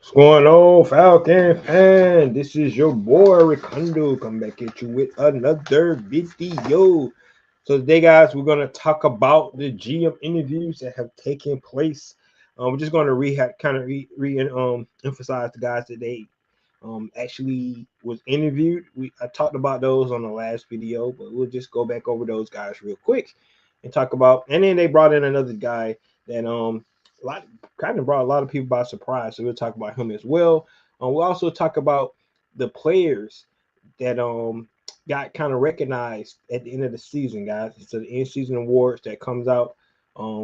What's going on, Falcon fan? This is your boy Ricondo. Come back at you with another video. So today, guys, we're gonna talk about the GM interviews that have taken place. We're just gonna emphasize the guys that they actually was interviewed. I talked about those on the last video, but we'll just go back over those guys real quick and talk about. And then they brought in another guy that a lot kind of brought a lot of people by surprise. So we'll talk about him as well. We'll also talk about the players that got kind of recognized at the end of the season, guys. It's the end season awards that comes out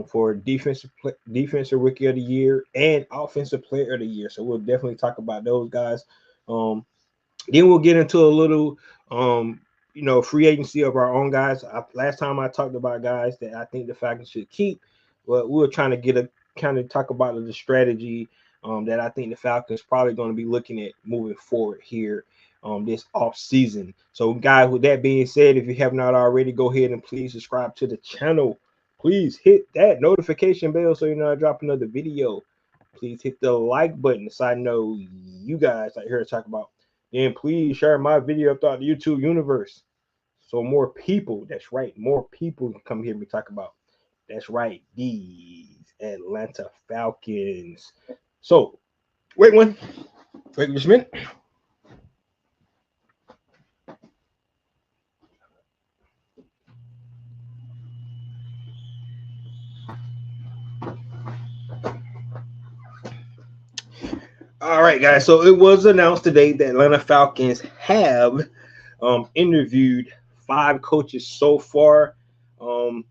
for defensive rookie of the year and offensive player of the year. So we'll definitely talk about those guys. Um, then we'll get into a little free agency of our own guys. Last time I talked about guys that I think the Falcons should keep, but we were trying to get a kind of talk about the strategy that I think the Falcons probably going to be looking at moving forward here this off season. So, guys, with that being said, if you have not already, go ahead and please subscribe to the channel. Please hit that notification bell so you know I drop another video. Please hit the like button so I know you guys are here to talk about. And please share my video throughout the YouTube universe so more people, that's right, more people can come hear me talk about. That's right, these Atlanta Falcons. So, wait one. Wait just a minute. All right, guys. So it was announced today that Atlanta Falcons have interviewed 5 coaches so far. Um,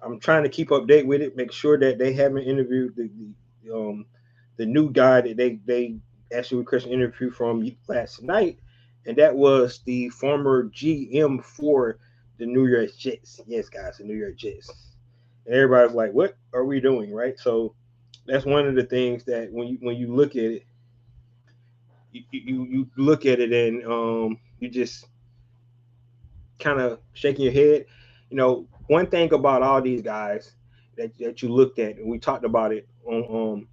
I'm trying to keep update with it, make sure that they haven't interviewed the new guy that they actually requested an interview from last night, and that was the former GM for the New York Jets. Yes, guys, the New York Jets. And everybody's like, "What are we doing?" Right? So that's one of the things that when you look at it, you look at it and you just kind of shaking your head. One thing about all these guys that you looked at, and we talked about it on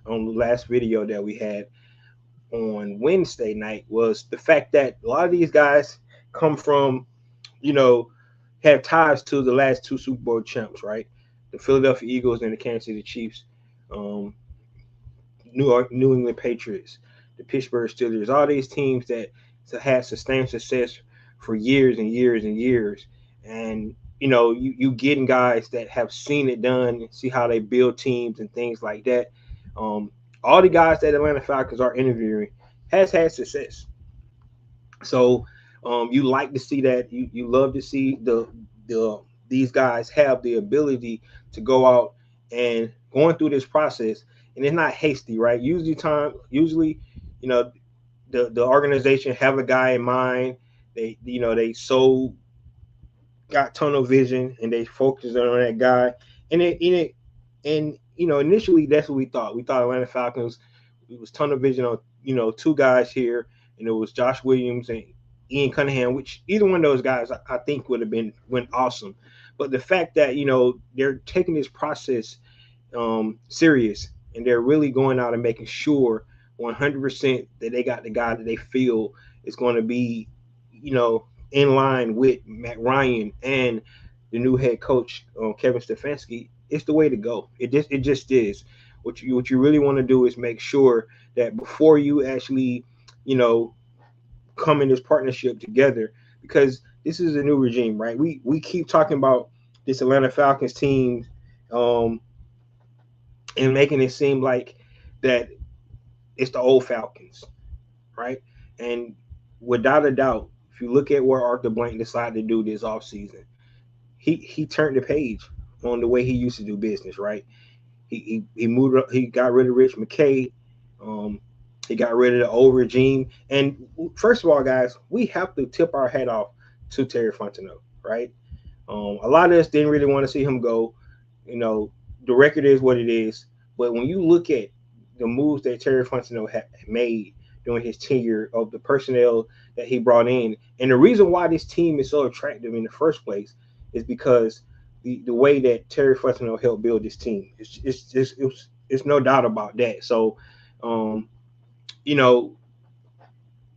the last video that we had on Wednesday night, was the fact that a lot of these guys come from, you know, have ties to the last 2 Super Bowl champs, right? The Philadelphia Eagles and the Kansas City Chiefs, um, New England Patriots, the Pittsburgh Steelers, all these teams that had sustained success for years and years and years. And you getting guys that have seen it done, see how they build teams and things like that. Um, all the guys that Atlanta Falcons are interviewing has had success. So you like to see that. You love to see the these guys have the ability to go out and going through this process, and it's not hasty, right? Usually, you know, the organization have a guy in mind. They so got tunnel vision and they focus on that guy, and initially that's what we thought. We thought Atlanta Falcons, it was tunnel vision on 2 guys here, and it was Josh Williams and Ian Cunningham, which either one of those guys I think would have been went awesome. But the fact that they're taking this process serious, and they're really going out and making sure 100% that they got the guy that they feel is going to be, in line with Matt Ryan and the new head coach Kevin Stefanski. It's the way to go. It just is. What you really want to do is make sure that before you actually, you know, come in this partnership together, because this is a new regime, right? We keep talking about this Atlanta Falcons team, um, and making it seem like that it's the old Falcons, right? And without a doubt, if you look at where Arthur Blank decided to do this offseason, he turned the page on the way he used to do business, right? He moved up, he got rid of Rich McKay, um, he got rid of the old regime. And first of all, guys, we have to tip our hat off to Terry Fontenot, right? A lot of us didn't really want to see him go. You know, the record is what it is. But when you look at the moves that Terry Fontenot had made during his tenure, of the personnel that he brought in, and the reason why this team is so attractive in the first place is because the way that Terry Fontenot helped build this team. It's no doubt about that. So, um, you know,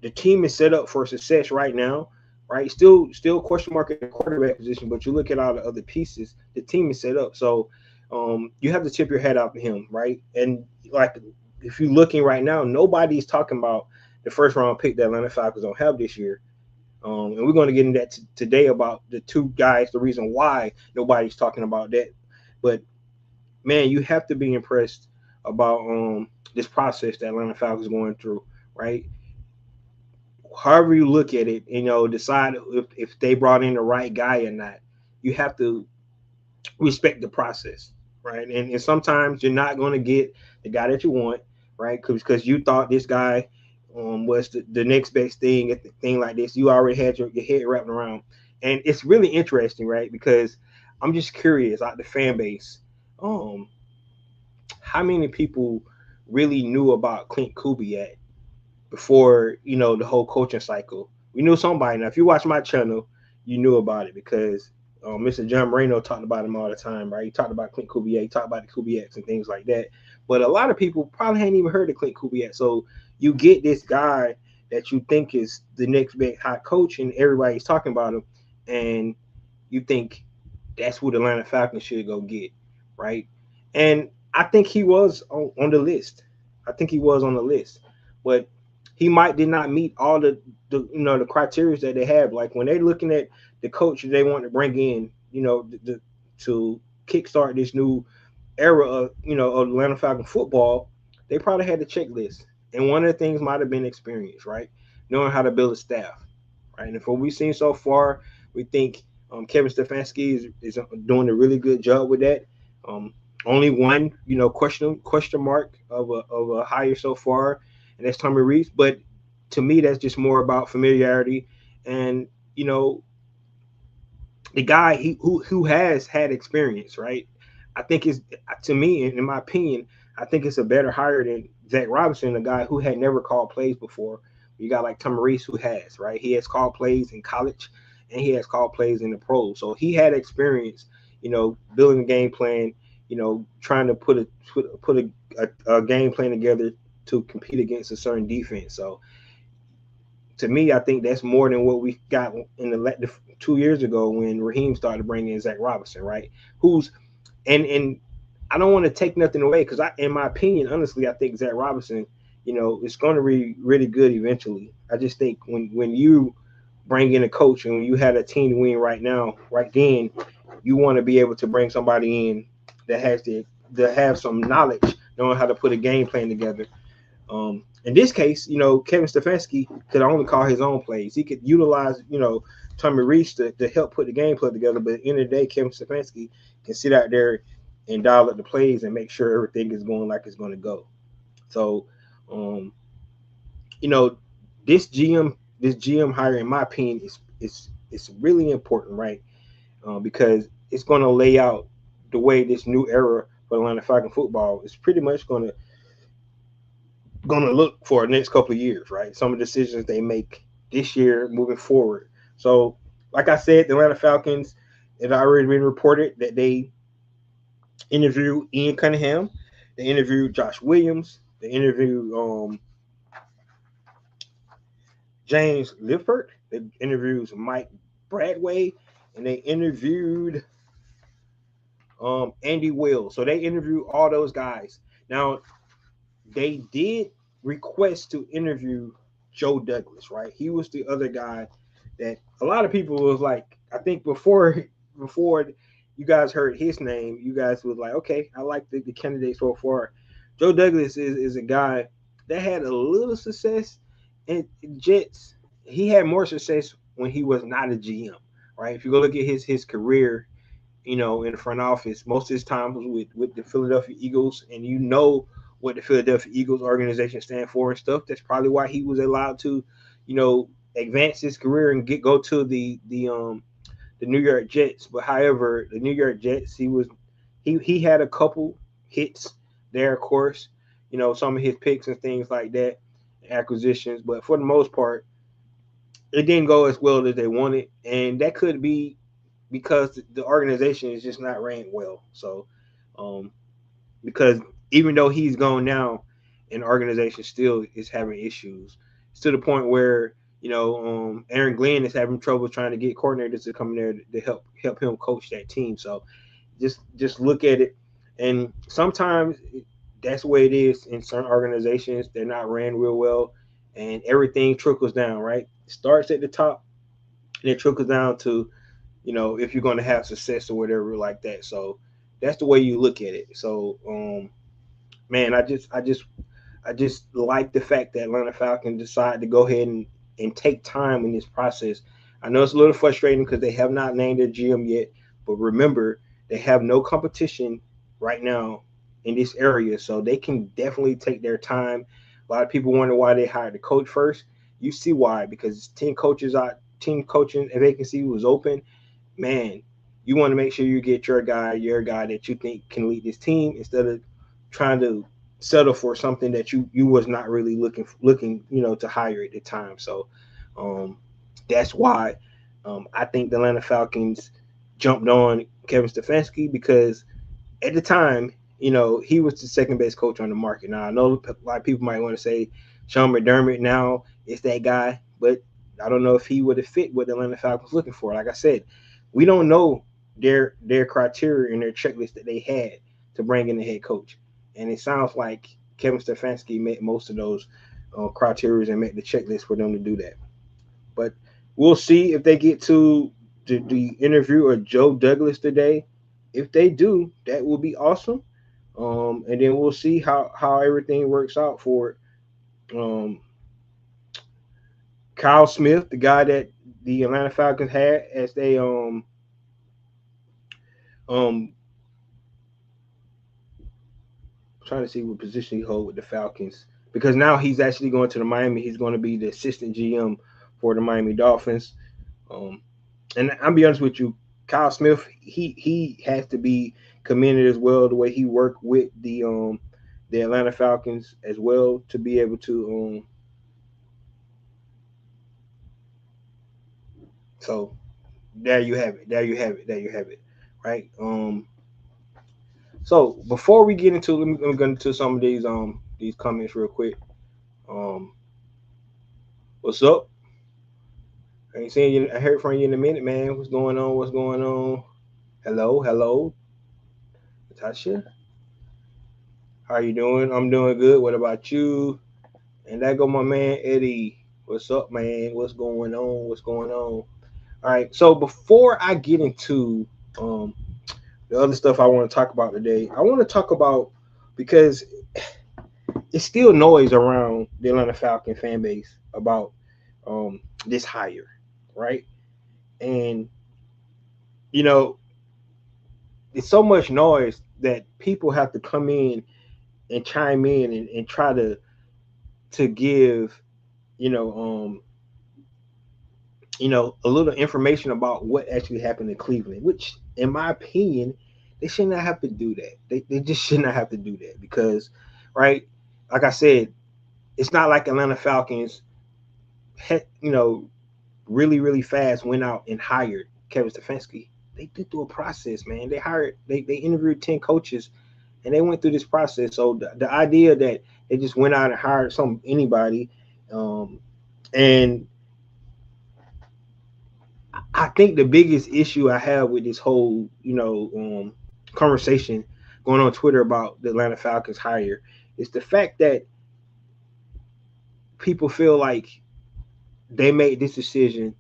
the team is set up for success right now, right? Still question mark at the quarterback position, but you look at all the other pieces, the team is set up. So you have to tip your head out to him, right? And like if you're looking right now, nobody's talking about the first round pick that Atlanta Falcons don't have this year. And we're going to get into that today about the two guys, the reason why nobody's talking about that. But man, you have to be impressed about this process that Atlanta Falcons going through, right? However you look at it, decide if they brought in the right guy or not. You have to respect the process, right? And sometimes you're not going to get the guy that you want, right? Because you thought this guy was the next best thing at the thing like this. You already had your head wrapped around. And it's really interesting, right? Because I'm just curious out the fan base, um, how many people really knew about Clint Kubiak before the whole coaching cycle. We knew somebody. Now, if you watch my channel, you knew about it because Mr. John Moreno talked about him all the time, right? He talked about Clint Kubiak, he talked about the Kubiaks and things like that. But a lot of people probably hadn't even heard of Clint Kubiak. So you get this guy that you think is the next big hot coach, and everybody's talking about him, and you think that's what the Atlanta Falcons should go get, right? And I think he was on the list. I think he was on the list, but he might did not meet all the criteria that they have. Like when they're looking at the coach they want to bring in, to kickstart this new era of Atlanta Falcon football, they probably had the checklist. And one of the things might have been experience, right? Knowing how to build a staff, right? And from what we've seen so far, we think Kevin Stefanski is doing a really good job with that. Um, Only one, question mark of a hire so far, and that's Tommy Rees. But to me, that's just more about familiarity and you know the guy who has had experience, right? I think is to me, in my opinion, I think it's a better hire than Zach Robinson, a guy who had never called plays before. You got like Tom Reese who has, right? He has called plays in college and he has called plays in the pros. So he had experience, building a game plan, trying to put a game plan together to compete against a certain defense. So to me, I think that's more than what we got in the 2 years ago when Raheem started bringing in Zach Robinson, right? Who's and I don't want to take nothing away because in my opinion, honestly, I think Zach Robinson, is going to be really good eventually. I just think when you bring in a coach and when you had a team to win right now, right then, you want to be able to bring somebody in that has to have some knowledge, knowing how to put a game plan together. In this case, Kevin Stefanski could only call his own plays. He could utilize, Tommy Reese to help put the game plan together. But at the end of the day, Kevin Stefanski can sit out there and dial up the plays and make sure everything is going like it's going to go. So, um, you know, this GM hire, in my opinion, is really important, right? Because it's going to lay out the way this new era for Atlanta Falcon football is pretty much going to look for the next couple of years, right? Some of the decisions they make this year moving forward. So, like I said, the Atlanta Falcons, it already been reported that they interviewed Ian Cunningham, they interviewed Josh Williams, they interviewed James Lippert, they interviewed Mike Bradway, and they interviewed Andy Will. So they interviewed all those guys. Now, they did request to interview Joe Douglas, right? He was the other guy that a lot of people was like, I think before you guys heard his name, you guys was like, okay, I like the candidate so far. Joe Douglas is a guy that had a little success in Jets. He had more success when he was not a GM, right? If you go look at his career, in the front office. Most of his time was with the Philadelphia Eagles, and what the Philadelphia Eagles organization stand for and stuff. That's probably why he was allowed to, advance his career and go to the New York Jets. But however, the New York Jets, he had a couple hits there, of course. Some of his picks and things like that, acquisitions. But for the most part, it didn't go as well as they wanted, and that could be because the organization is just not ran well. So, because even though he's gone now, and the organization still is having issues. It's to the point where Aaron Glenn is having trouble trying to get coordinators to come in there to help him coach that team. So just look at it, and sometimes that's the way it is in certain organizations. They're not ran real well, and everything trickles down. Right, it starts at the top, and it trickles down to if you're going to have success or whatever like that. So that's the way you look at it. So man, I just like the fact that Atlanta Falcons decided to go ahead and take time in this process. I know it's a little frustrating because they have not named their GM yet, but remember, they have no competition right now in this area, so they can definitely take their time. A lot of people wonder why they hired the coach first. You see why, because team coaching vacancy was open. Man, you want to make sure you get your guy that you think can lead this team instead of trying to settle for something that you was not really looking to hire at the time. So um, that's why I think the Atlanta Falcons jumped on Kevin Stefanski because at the time, he was the second best coach on the market. Now I know a lot of people might want to say Sean McDermott now is that guy, but I don't know if he would have fit what the Atlanta Falcons looking for. Like I said, we don't know their criteria and their checklist that they had to bring in the head coach, and it sounds like Kevin Stefanski met most of those criteria and met the checklist for them to do that. But we'll see if they get to the interview of Joe Douglas today. If they do, that will be awesome. And then we'll see how everything works out for um, Kyle Smith, the guy that the Atlanta Falcons had as they um trying to see what position he hold with the Falcons because now he's actually going to the Miami. He's going to be the assistant GM for the Miami Dolphins. Um, and I'll be honest with you, Kyle Smith, he has to be commended as well the way he worked with the Atlanta Falcons as well to be able to so there you have it. There you have it. There you have it. Right. So before we get into let me get into some of these comments real quick. Um what's up? I ain't seen you. I heard from you in a minute, man. What's going on? What's going on? Hello, hello, Natasha. How you doing? I'm doing good. What about you? And that go my man Eddie. What's up, man? What's going on? What's going on? All right. So before I get into um the other stuff I want to talk about today, I want to talk about because it's still noise around the Atlanta Falcon fan base about this hire, right? And you know, it's so much noise that people have to come in and chime in and try to give you know um a little information about what actually happened in Cleveland, which in my opinion they should not have to do that. They just should not have to do that because right, like I said, it's not like Atlanta Falcons you know really fast went out and hired Kevin Stefanski. They did through a process, man. They interviewed 10 coaches and they went through this process. So the idea that they just went out and hired anybody, um, and I think the biggest issue I have with this whole conversation going on Twitter about the Atlanta Falcons hire is the fact that people feel like they made this decision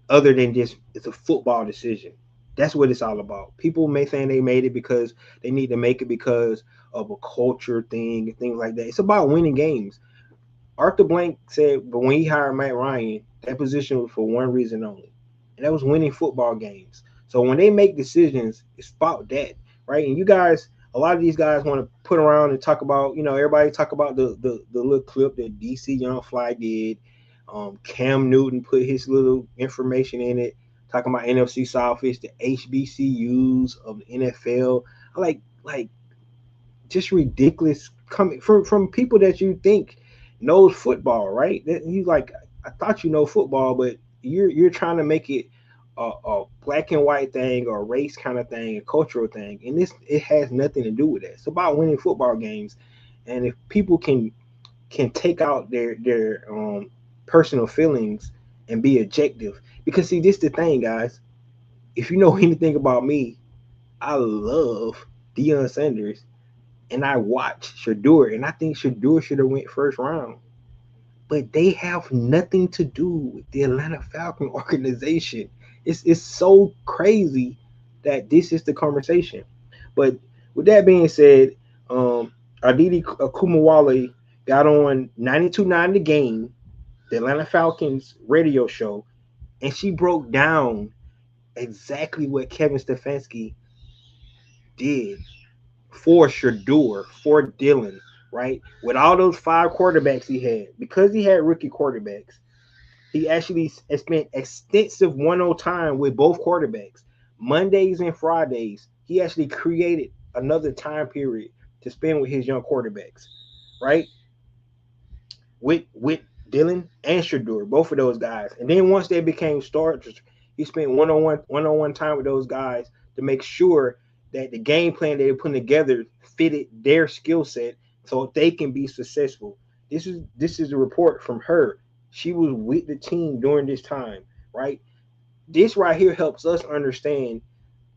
other than just it's a football decision. That's what it's all about. People may think they made it because they need to make it because of a culture thing and things like that. It's about winning games. Arthur Blank said, but when he hired Matt Ryan, that position was for one reason only, and that was winning football games. So when they make decisions, it's about that, right? And you guys, a lot of these guys want to put around and talk about, everybody talk about the little clip that DC Young Fly did. Cam Newton put his little information in it, talking about NFC South is the HBCUs of the NFL. I like just ridiculous coming from people that you think knows football, right? That you like, I thought you know football, but you're trying to make it a black and white thing or a race kind of thing, a cultural thing, and it has nothing to do with that. It's about winning football games, And if people can take out their personal feelings and be objective, because see, this the thing, guys. If you know anything about me, I love Deion Sanders, and I watch Shedeur, and I think Shedeur should have went first round. But they have nothing to do with the Atlanta Falcon organization. It's so crazy that this is the conversation. But with that being said, Aditi Kumawale got on 92.9 The Game, the Atlanta Falcons radio show, and she broke down exactly what Kevin Stefanski did for Shedeur, for Dylan, right? With all those five quarterbacks he had, because he had rookie quarterbacks, he actually spent extensive one-on time with both quarterbacks. Mondays and Fridays, he actually created another time period to spend with his young quarterbacks, right? With Dylan and Shedeur, both of those guys. And then once they became starters, he spent one-on-one time with those guys to make sure that the game plan they were putting together fitted their skill set so they can be successful. This is a report from her. She was with the team during this time, right? This right here helps us understand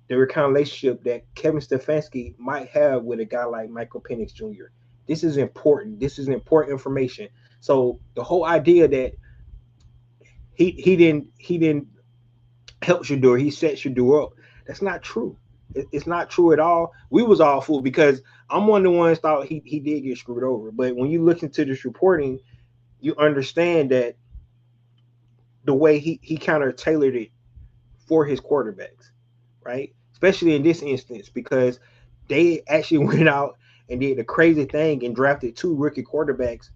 the kind of relationship that Kevin Stefanski might have with a guy like Michael Penix Jr. This is important. This is important information. So the whole idea that he didn't help Shedeur, he set Shedeur up. That's not true. It's not true at all. We was all fooled because I'm one of the ones thought he did get screwed over. But when you look into this reporting, you understand that the way he kind of tailored it for his quarterbacks, right? Especially in this instance, because they actually went out and did the crazy thing and drafted two rookie quarterbacks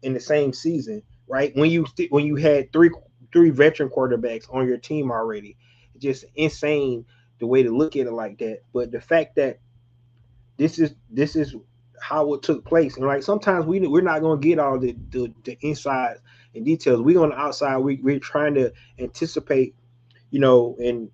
in the same season, right? When you had three veteran quarterbacks on your team already, it's just insane the way to look at it like that. But the fact that this is how it took place, and like sometimes we're not going to get all the insides and details. We on the outside, we're trying to anticipate, and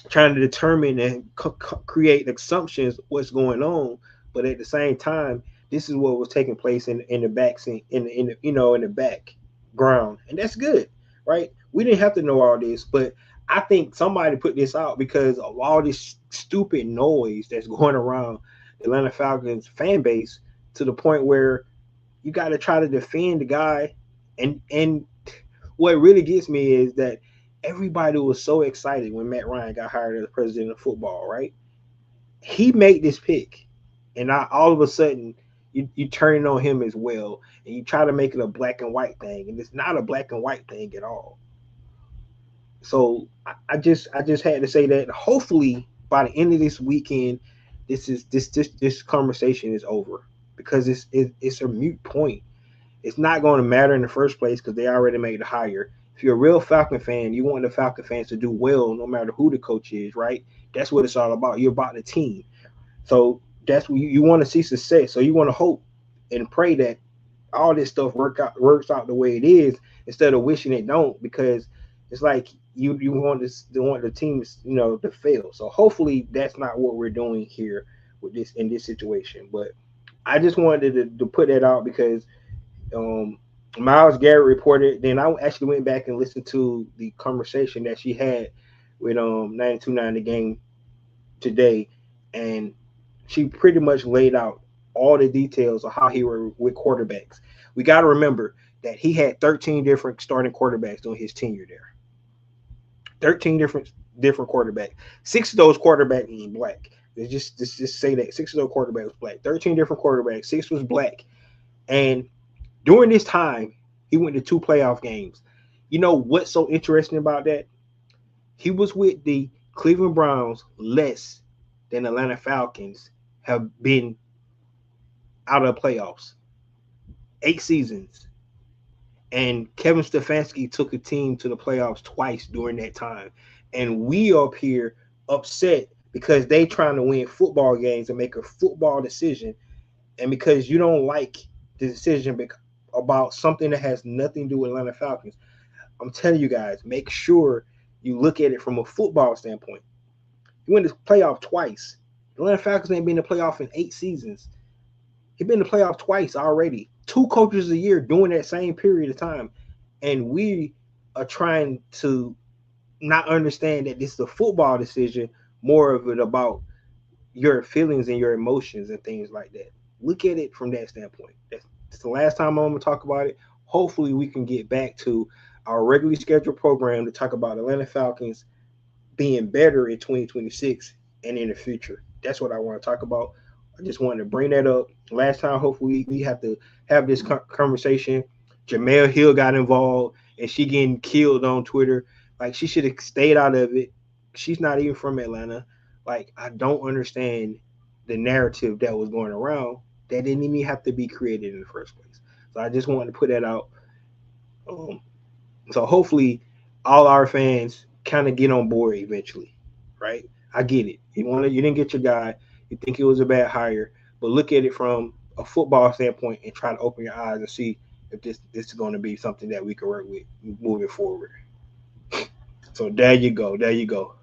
trying to determine and create assumptions what's going on, but at the same time, this is what was taking place in the back scene, in the background, and that's good, right? We didn't have to know all this, but I think somebody put this out because of all this stupid noise that's going around the Atlanta Falcons fan base, to the point where you got to try to defend the guy, and what really gets me is that everybody was so excited when Matt Ryan got hired as president of football, right? He made this pick, and now all of a sudden you turn on him as well, and you try to make it a black and white thing, and it's not a black and white thing at all. So I just had to say that. Hopefully by the end of this weekend, this conversation is over, because it's a mute point. It's not going to matter in the first place because they already made the hire. If you're a real Falcon fan, you want the Falcon fans to do well no matter who the coach is, right? That's what it's all about. You're about the team. So that's what you want to see success. So you want to hope and pray that all this stuff works out the way it is, instead of wishing it don't, because it's like you want the teams, to fail. So hopefully that's not what we're doing here with this in this situation. But I just wanted to put that out because um, Miles Garrett reported. Then I actually went back and listened to the conversation that she had with 92.9 The Game today, and she pretty much laid out all the details of how he were with quarterbacks. We got to remember that he had 13 different starting quarterbacks during his tenure there. 13 different quarterbacks. Six of those quarterbacks was black. Just say that six of those quarterbacks was black. 13 different quarterbacks. Six was black, and during this time, he went to two playoff games. You know what's so interesting about that? He was with the Cleveland Browns less than Atlanta Falcons have been out of the playoffs. 8 seasons. And Kevin Stefanski took a team to the playoffs twice during that time. And we up here upset because they trying to win football games and make a football decision. And because you don't like the decision about something that has nothing to do with Atlanta Falcons, I'm telling you guys, make sure you look at it from a football standpoint. You went to the playoff twice. The Atlanta Falcons ain't been in the playoff in 8 seasons. He's been in the playoff twice already. 2 coaches a year during that same period of time. And we are trying to not understand that this is a football decision, more of it about your feelings and your emotions and things like that. Look at it from that standpoint. That's the last time I'm going to talk about it. Hopefully, we can get back to our regularly scheduled program to talk about Atlanta Falcons being better in 2026 and in the future. That's what I want to talk about. I just wanted to bring that up. Last time, hopefully, we have to have this conversation. Jamel Hill got involved and she getting killed on Twitter. Like, she should have stayed out of it. She's not even from Atlanta. Like, I don't understand the narrative that was going around that didn't even have to be created in the first place. So I just wanted to put that out. Um, so hopefully, all our fans kind of get on board eventually, right? I get it. You didn't get your guy. You think it was a bad hire, but look at it from a football standpoint and try to open your eyes and see if this is going to be something that we can work with moving forward. So there you go. There you go.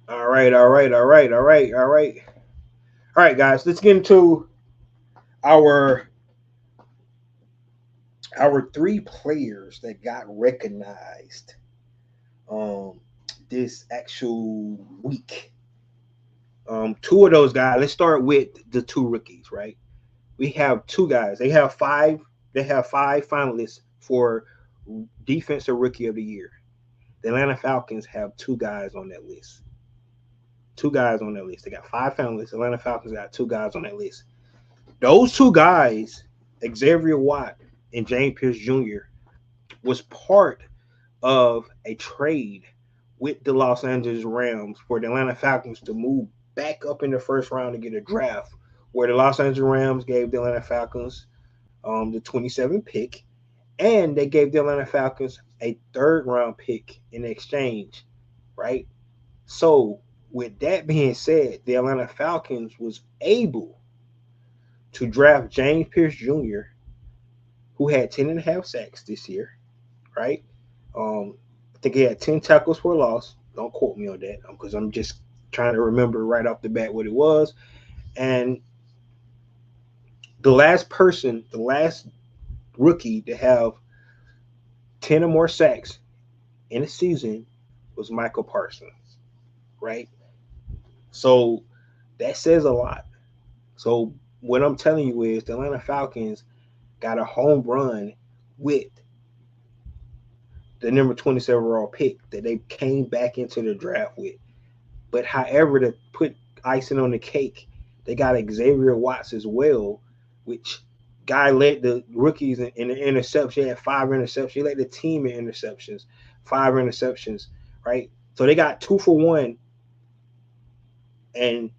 All right. All right. All right. All right. All right. All right, guys. Let's get into our our 3 players that got recognized um this actual week. 2 of those guys. Let's start with the 2 rookies, right? We have 2 guys. They have 5 finalists for defensive rookie of the year. The Atlanta Falcons have 2 guys on that list. 2 guys on that list. They got 5 finalists. Atlanta Falcons got 2 guys on that list. Those 2 guys, Xavier Watt and James Pierce Jr., was part of a trade with the Los Angeles Rams for the Atlanta Falcons to move back up in the first round to get a draft, where the Los Angeles Rams gave the Atlanta Falcons the 27th pick, and they gave the Atlanta Falcons a 3rd round pick in exchange, right? So, with that being said, the Atlanta Falcons was able to draft James Pierce Jr., who had 10 and a half sacks this year, right? I think he had 10 tackles for a loss. Don't quote me on that because I'm just trying to remember right off the bat what it was. And the last rookie to have 10 or more sacks in a season was Michael Parsons, right? So that says a lot. So what I'm telling you is the Atlanta Falcons got a home run with the number 27 overall pick that they came back into the draft with. But however, to put icing on the cake, they got Xavier Watts as well, which guy led the rookies in the interception. He had 5 interceptions. He led the team in interceptions, 5 interceptions, right? So they got 2 for 1. And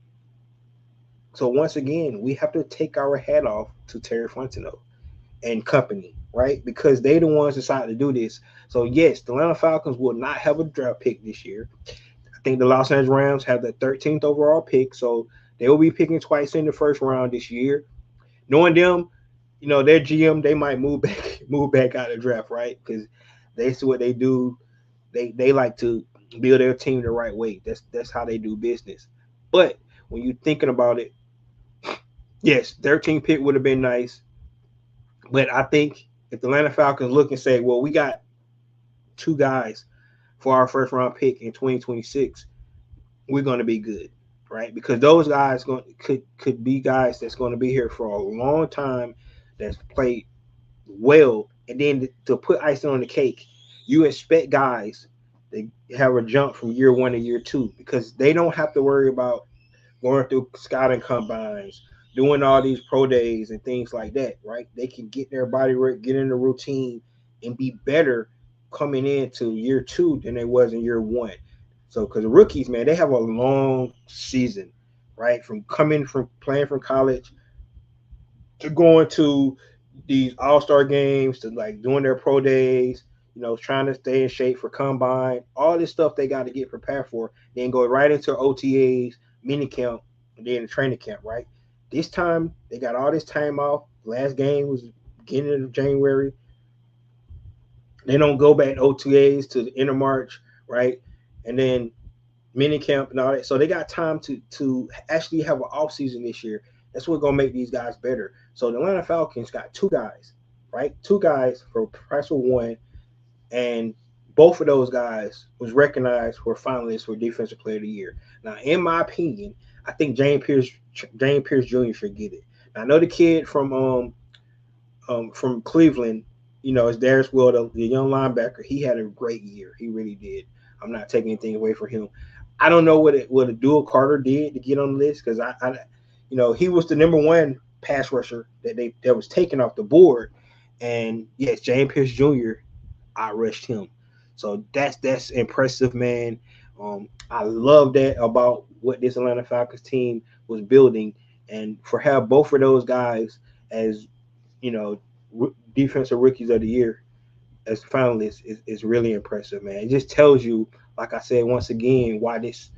so once again, we have to take our hat off to Terry Fontenot and company, right? Because they the ones decided to do this. So yes, the Atlanta Falcons will not have a draft pick this year. I think the Los Angeles Rams have the 13th overall pick, so they will be picking twice in the first round this year. Knowing them, their GM, they might move back out of the draft, right? Because they see what they do. They like to build their team the right way. That's how they do business. But when you're thinking about it, yes, 13th pick would have been nice. But I think if the Atlanta Falcons look and say, well, we got 2 guys for our first round pick in 2026, we're going to be good, right? Because those guys could be guys that's going to be here for a long time, that's played well, and then to put icing on the cake, you expect guys to have a jump from year 1 to year 2 because they don't have to worry about going through scouting combines, doing all these pro days and things like that, right? They can get their body right, get in the routine, and be better coming into year 2 than they was in year 1. So, because the rookies, man, they have a long season, right? From coming from playing from college to going to these all-star games to like doing their pro days, trying to stay in shape for combine, all this stuff they got to get prepared for, then go right into OTAs, mini camp, and then the training camp, right? This time they got all this time off. Last game was beginning of January. They don't go back to OTAs to the end of March right? And then mini camp and all that. So they got time to actually have an off season this year. That's what's gonna make these guys better. So the Atlanta Falcons got two guys, right? Two guys for price of one, and both of those guys was recognized for finalists for Defensive Player of the Year. Now, in my opinion, I think James Pierce Jr. should get it. Now, I know the kid from Cleveland, is Darius Will, the young linebacker. He had a great year. He really did. I'm not taking anything away from him. I don't know what a dual Carter did to get on the list because he was the number one pass rusher that was taken off the board, and yes, James Pierce Jr. I rushed him. So that's impressive, man. I love that about what this Atlanta Falcons team was building, and for have both of those guys as defensive rookies of the year as finalists is really impressive, man. It just tells you, like I said once again, why this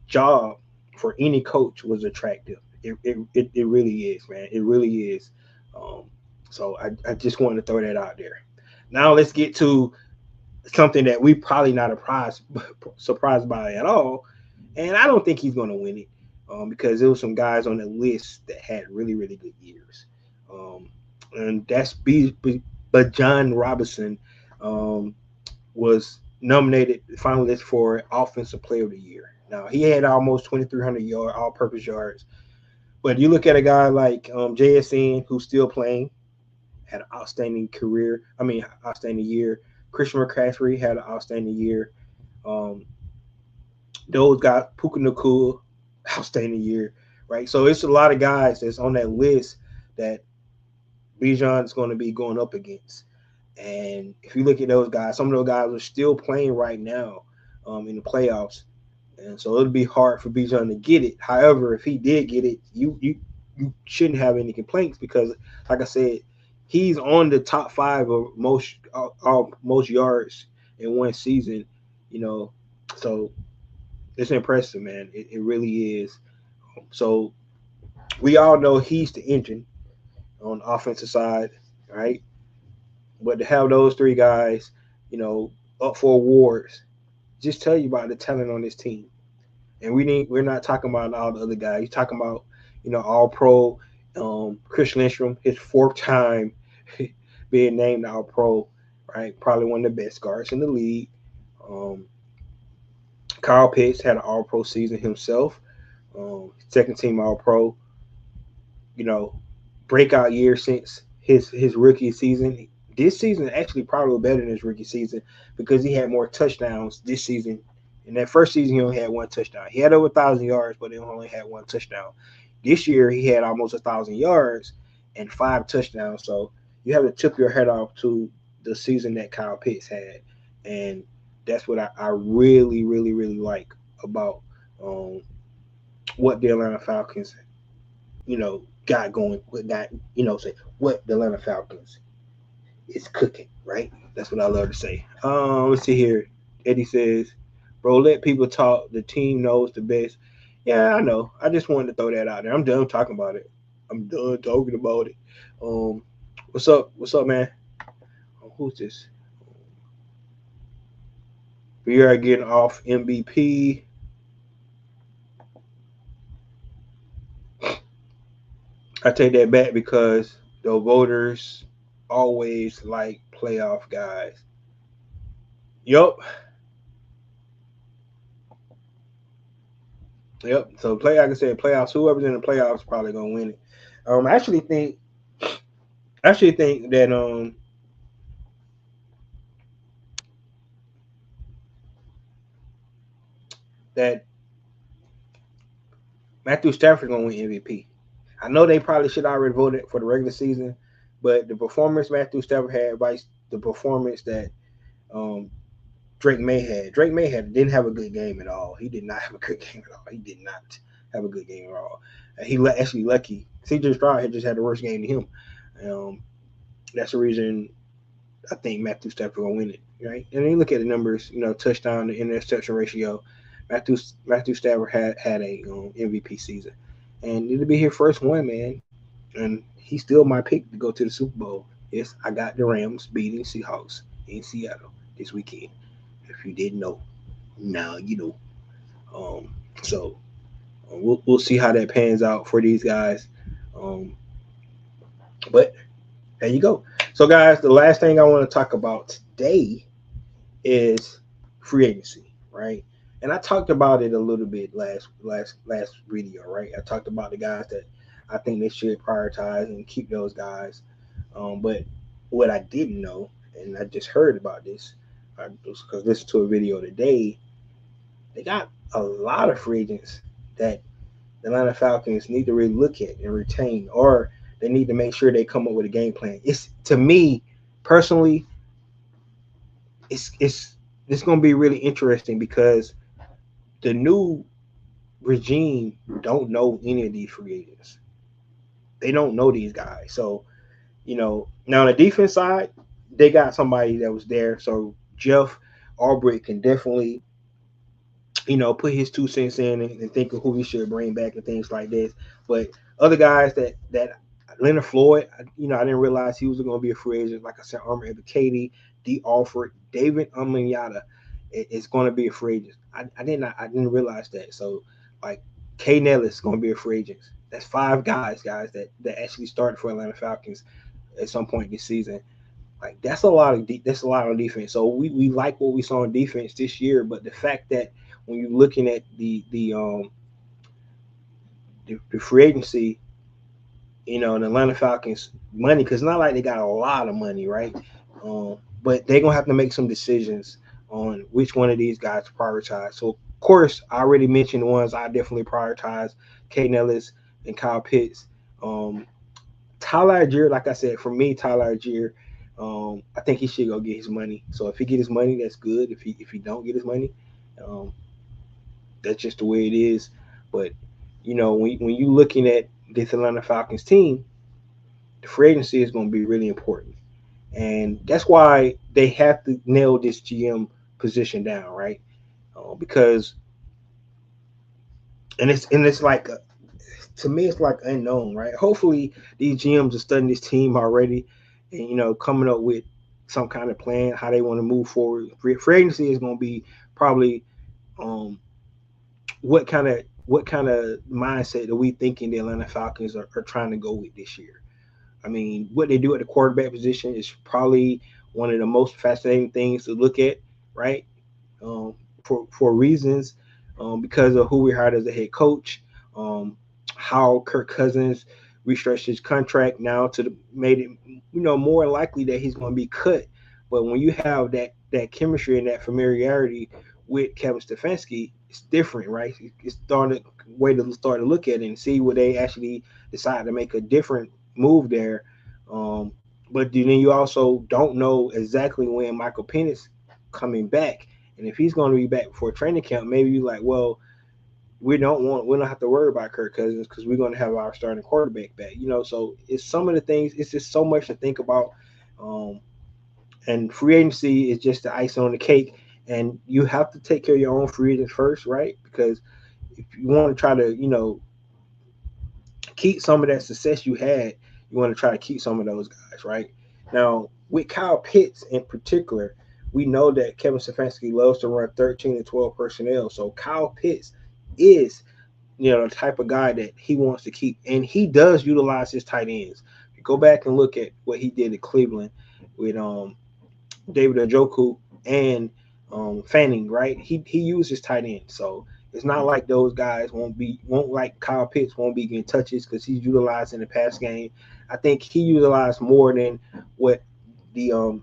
job for any coach was attractive. It really is, man. It really is. Um, so I just wanted to throw that out there. Now let's get to something that we probably not surprised by at all, and I don't think he's going to win it because there was some guys on the list that had really really good years, and that's but John Robinson um, was nominated finalist for Offensive Player of the Year. Now he had almost 2,300 all-purpose yards, but you look at a guy like JSN who's still playing, had an outstanding career. I mean, outstanding year. Christian McCaffrey had an outstanding year. Um, those guys, Puka Nakua, outstanding year, right? So it's a lot of guys that's on that list that Bijan is going to be going up against. And if you look at those guys, some of those guys are still playing right now in the playoffs, and so it'll be hard for Bijan to get it. However, if he did get it, you shouldn't have any complaints because, like I said, he's on the top five of most yards in one season. You know, so it's impressive, man. It really is. So we all know he's the engine on the offensive side, right? But to have those three guys, up for awards, just tell you about the talent on this team. And we're not talking about all the other guys. You're talking about, all pro Chris Lindstrom, his fourth time being named all pro, right? Probably one of the best guards in the league. Um, Kyle Pitts had an all pro season himself. Second team all pro, you know, breakout year since his rookie season. This season actually probably better than his rookie season because he had more touchdowns this season. In that first season, he only had one touchdown. He had over 1,000 yards, but he only had one touchdown. This year, he had almost 1,000 yards and five touchdowns. So you have to tip your head off to the season that Kyle Pitts had, and that's what I really, really, really like about um, what the Atlanta Falcons, got going with that. Say what the Atlanta Falcons is cooking, right? That's what I love to say. Let's see here. Eddie says, "Bro, let people talk. The team knows the best." Yeah, I know. I just wanted to throw that out there. I'm done talking about it. I'm done talking about it. Um, what's up? What's up, man? Who's this? We are getting off MVP. I take that back because the voters always like playoff guys. Yup. Yep. So like I said, playoffs. Whoever's in the playoffs probably gonna win it. I actually think that that Matthew Stafford gonna win MVP. I know they probably should already voted for the regular season, but the performance Matthew Stafford had, vice the performance that um, Drake May didn't have a good game at all. He did not have a good game at all. He did not have a good game at all. Actually lucky. CJ Stroud had just had the worst game to him. Um, that's the reason I think Matthew Stafford gonna win it, right? And then you look at the numbers, touchdown to interception ratio. Matthew Stafford had a MVP season, and it'll be his first one, man. And he's still my pick to go to the Super Bowl. Yes, I got the Rams beating Seahawks in Seattle this weekend. If you didn't know, now you know. So we'll see how that pans out for these guys. Um, but there you go. So guys, the last thing I want to talk about today is free agency, right? And I talked about it a little bit last video, right? I talked about the guys that I think they should prioritize and keep those guys. But what I didn't know, and I just heard about this, because listen to a video today, they got a lot of free agents that the Atlanta Falcons need to really look at and retain, or they need to make sure they come up with a game plan. It's, to me personally, it's going to be really interesting because the new regime don't know any of these free agents. They don't know these guys. So, now on the defense side, they got somebody that was there. So Jeff Albrecht can definitely, put his 2 cents in and think of who we should bring back and things like this. But other guys that Leonard Floyd, I didn't realize he was going to be a free agent. Like I said, Armor Ebiketie, D. Alford, David Onyemata is going to be a free agent. I didn't realize that. So like K. Nellis is going to be a free agent. That's 5 guys that actually started for Atlanta Falcons at some point this season. Like that's a lot of defense. So we like what we saw in defense this year, but the fact that when you're looking at the free agency, the Atlanta Falcons money, because it's not like they got a lot of money, right? But they're gonna have to make some decisions on which one of these guys to prioritize. So of course, I already mentioned the ones I definitely prioritize: K. Nellis and Kyle Pitts. Tyler Algier, like I said, for me, Tyler Algier, I think he should go get his money. So if he get his money, that's good. If he don't get his money, um, that's just the way it is. But when you looking at this Atlanta Falcons team, the free agency is going to be really important, and that's why they have to nail this GM position down, right? Because it's like to me, it's like unknown, right? Hopefully, these GMs are studying this team already, and coming up with some kind of plan how they want to move forward. Free agency is going to be probably um, what kind of mindset are we thinking the Atlanta Falcons are trying to go with this year? I mean, what they do at the quarterback position is probably one of the most fascinating things to look at, right? Um, for reasons, because of who we hired as a head coach, um, how Kirk Cousins restructured his contract now made it more likely that he's going to be cut. But when you have that chemistry and that familiarity with Kevin Stefanski, it's different, right? It's starting way to start to look at it and see where they actually decide to make a different move there. But then you also don't know exactly when Michael Penix coming back, and if he's going to be back for training camp, maybe you're like, well, we don't have to worry about Kirk Cousins because we're going to have our starting quarterback back. So it's some of the things. It's just so much to think about. Um, and free agency is just the icing on the cake. And you have to take care of your own free agents first, right? Because if you want to try to, keep some of that success you had, you want to try to keep some of those guys, right? Now, with Kyle Pitts in particular, we know that Kevin Stefanski loves to run 13 and 12 personnel. So Kyle Pitts is, the type of guy that he wants to keep. And he does utilize his tight ends. If you go back and look at what he did at Cleveland with David Njoku and Fanning, right? He uses tight end. So it's not like those guys won't like Kyle Pitts won't be getting touches because he's utilized in the pass game. I think he utilized more than what the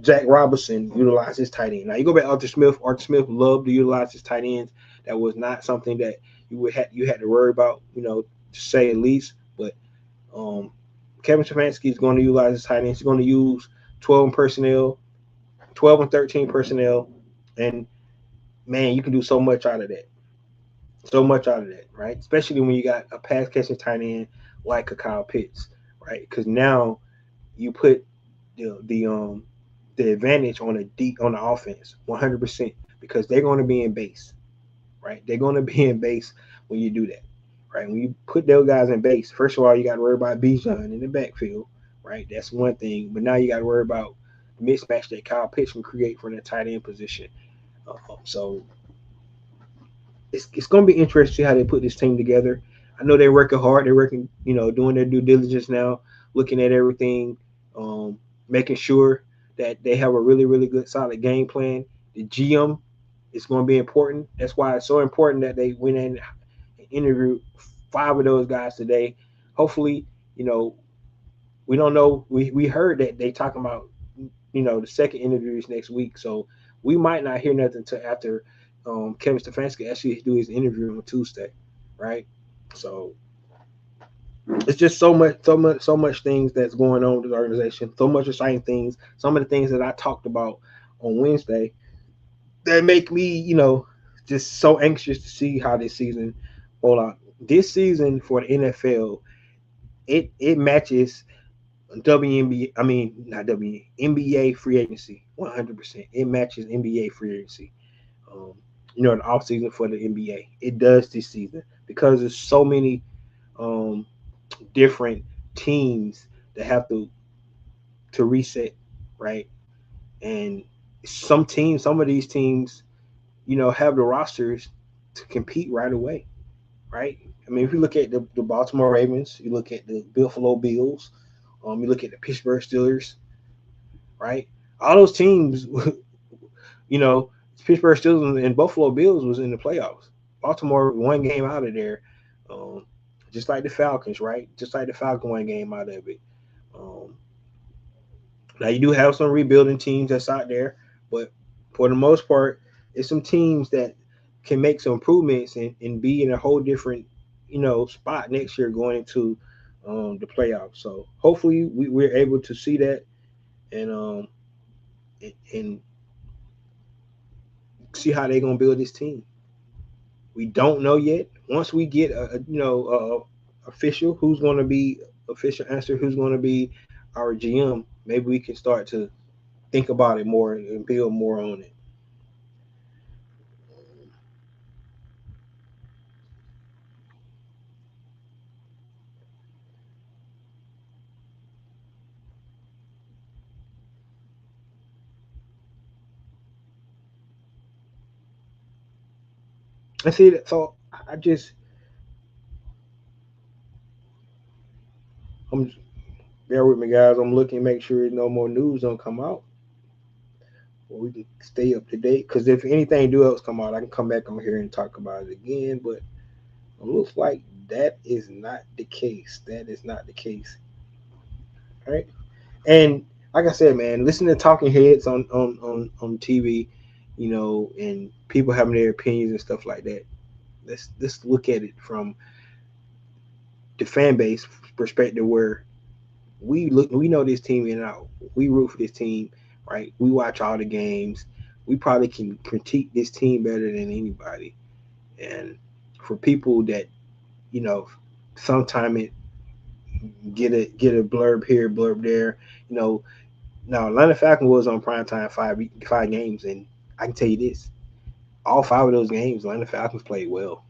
Jack Robinson utilized his tight end. Now you go back to Arthur Smith. Arthur Smith loved to utilize his tight ends. That was not something that you had to worry about, to say at least. But Kevin Stefanski is going to utilize his tight ends. He's going to use 12 personnel, 12 and 13 personnel, and man, you can do so much out of that. So much out of that, right? Especially when you got a pass catching tight end like a Kyle Pitts, right? Because now you put the advantage on the offense 100% because they're going to be in base, right? They're going to be in base when you do that, right? When you put those guys in base, first of all, you got to worry about Bijan in the backfield, right? That's one thing. But now you got to worry about mismatch that Kyle Pitts can create from the tight end position. So it's going to be interesting to see how they put this team together. I know they're working hard. They're working, doing their due diligence now, looking at everything, um, making sure that they have a really, really good, solid game plan. The GM is going to be important. That's why it's so important that they went in and interviewed 5 of those guys today. Hopefully, you know, we don't know. We heard that they talking about, the second interviews next week. So we might not hear nothing until after Kevin Stefanski actually do his interview on Tuesday, right? So it's just so much things that's going on with the organization. So much exciting things. Some of the things that I talked about on Wednesday that make me, just so anxious to see how this season roll out. This season for the NFL, it matches WNBA. I mean, not W NBA free agency 100%. It matches NBA free agency. Um, the off season for the NBA. It does this season because there's so many um, different teams that have to reset, right? And some of these teams, have the rosters to compete right away, right? I mean, if you look at the Baltimore Ravens, you look at the Buffalo Bills, you look at the Pittsburgh Steelers, right? All those teams, you know, Pittsburgh Steelers and Buffalo Bills was in the playoffs. Baltimore one game out of there, um, just like the Falcons, right? Just like the Falcons one game out of it. Um, Now you do have some rebuilding teams that's out there, but for the most part, it's some teams that can make some improvements and be in a whole different, spot next year going into the playoffs. So hopefully we're able to see that and and see how they're gonna build this team. We don't know yet. Once we get official who's going to be official answer, who's going to be our GM, maybe we can start to think about it more and build more on it. I see that. So I just, I'm bear with me, guys. I'm looking, make sure no more news don't come out, or we can stay up to date. Because if anything do else come out, I can come back on here and talk about it again. But it looks like that is not the case. That is not the case. All right. And like I said, man, listen to talking heads on TV, and people having their opinions and stuff like that. Let's look at it from the fan base perspective, where we know this team in and out. We root for this team, right? We watch all the games. We probably can critique this team better than anybody. And for people that, you know, sometime it get a blurb here, blurb there, you know. Now Atlanta Falcons was on prime time five games, and I can tell you this: all 5 of those games, Atlanta Falcons played well.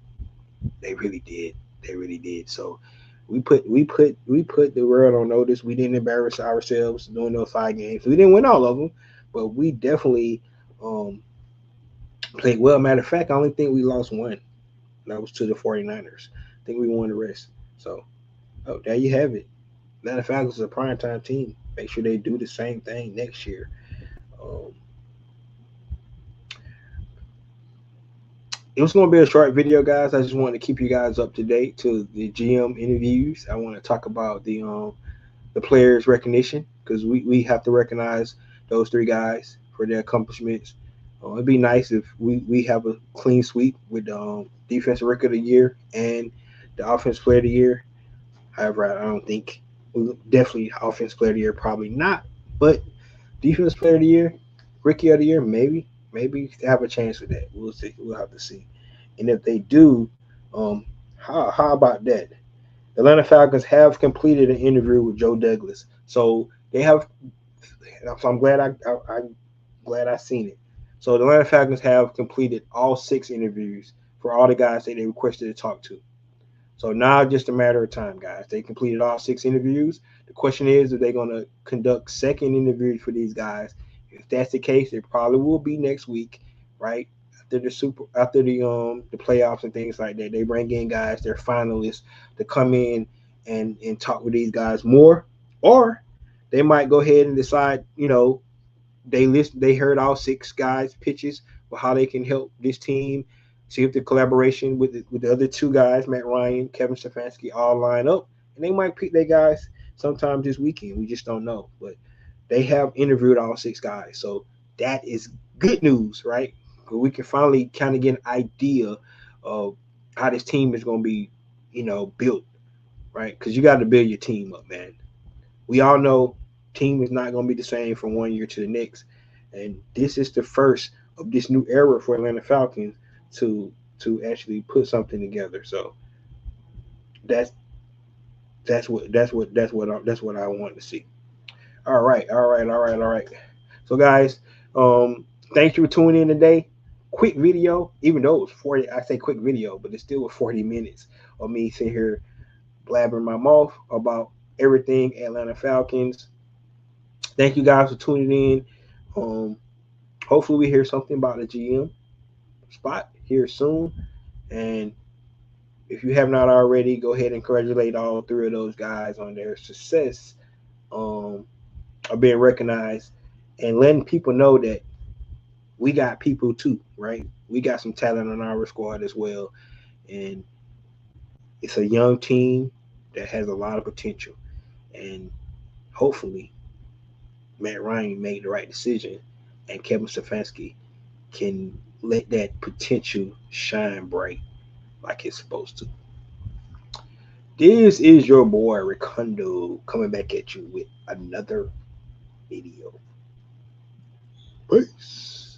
They really did. They really did. So we put the world on notice. We didn't embarrass ourselves doing those 5 games. We didn't win all of them, but we definitely um, played well. Matter of fact, I only think we lost one. That was to the 49ers. I think we won the rest. So, there you have it. Atlanta Falcons is a primetime team. Make sure they do the same thing next year. Um, it was going to be a short video, guys. I just wanted to keep you guys up to date to the GM interviews. I want to talk about the players recognition, because we have to recognize those 3 guys for their accomplishments. It'd be nice if we have a clean sweep with defensive record of the year and the offensive player of the year. However, I don't think definitely offensive player of the year, probably not, but defense player of the year, rookie of the year, maybe they have a chance with that. We'll see. We'll have to see. And if they do, um, how about that? The Atlanta Falcons have completed an interview with Joe Douglas, so they have. So I'm glad I'm glad I seen it. So the Atlanta Falcons have completed all 6 interviews for all the guys that they requested to talk to. So now just a matter of time, guys. They completed all 6 interviews. The question is, are they going to conduct second interviews for these guys? If that's the case, it probably will be next week, right? After the playoffs and things like that. They bring in guys, they're finalists, to come in and talk with these guys more. Or they might go ahead and decide, they heard all 6 guys' pitches for how they can help this team. See if the collaboration with the other 2 guys, Matt Ryan, Kevin Stefanski, all line up, and they might pick their guys sometime this weekend. We just don't know, but they have interviewed all 6 guys, so that is good news, right? We can finally kind of get an idea of how this team is going to be, built, right? Because you got to build your team up, man. We all know team is not going to be the same from one year to the next, and this is the first of this new era for Atlanta Falcons to actually put something together. So that's that's what I want to see. All right, all right, all right, all right. So guys, thank you for tuning in today. Quick video, even though it was 40. I say quick video, but it's still 40 minutes of me sitting here blabbering my mouth about everything Atlanta Falcons. Thank you guys for tuning in. Um, Hopefully we hear something about the GM spot here soon. And if you have not already, go ahead and congratulate all 3 of those guys on their success um, of being recognized and letting people know that we got people too, right? We got some talent on our squad as well. And it's a young team that has a lot of potential. And hopefully Matt Ryan made the right decision and Kevin Stefanski can let that potential shine bright like it's supposed to. This is your boy Ricondo coming back at you with another video. Peace.